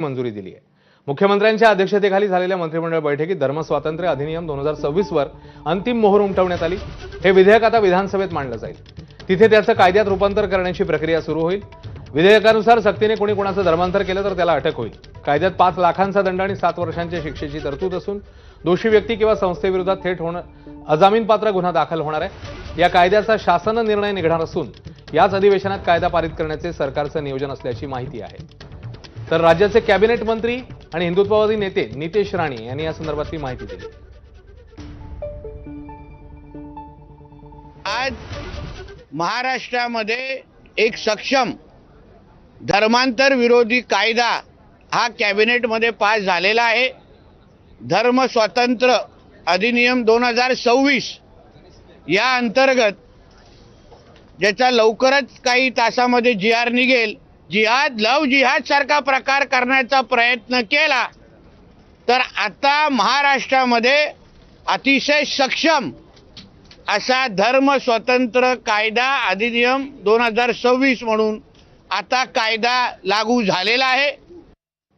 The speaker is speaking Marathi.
मंजुरी दिली आहे। मुख्यमंत्र्यांच्या अध्यक्षतेखाली झालेल्या मंत्रिमंडळ बैठकीत धर्मस्वातंत्र्य अधिनियम 2026 वर अंतिम मोहर उमटवण्यात आली। हे विधेयक आता विधानसभेत मांडलं जाईल। तिथे त्याचं कायद्यात रूपांतर करण्याची प्रक्रिया सुरू होईल। विधेयकानुसार सक्तीने कोणी कोणाचं धर्मांतर केलं तर त्याला अटक होईल। कायद्यात 5 लाखांचा दंड आणि 7 वर्षांच्या शिक्षेची तरतूद असून दोषी व्यक्ती किंवा संस्थेविरोधात थेट अजामीनपात्र गुन्हा दाखल होणार आहे। या कायद्याचा शासन निर्णय निघणार असून याच अधिवेशनात कायदा पारित करण्याचे सरकारचं नियोजन असल्याची माहिती आहे। तर राज्याचे कॅबिनेट मंत्री आणि हिंदुत्ववादी नेते नितेश राणे यांनी या संदर्भातली माहिती दिली। आज महाराष्ट्रामध्ये एक सक्षम धर्मांतर विरोधी कायदा हा कॅबिनेटमध्ये पास झालेला आहे। धर्म स्वातंत्र्य अधिनियम 2026 या अंतर्गत ज्याचा लवकरच काही तासामध्ये जी.आर. निघेल, लव जिहाद सारखा प्रकार करण्याचा प्रयत्न केला तर आता महाराष्ट्रामध्ये अतिशय सक्षम असा धर्म स्वतंत्र कायदा अधिनियम 2026 म्हणून आता कायदा लागू झालेला आहे।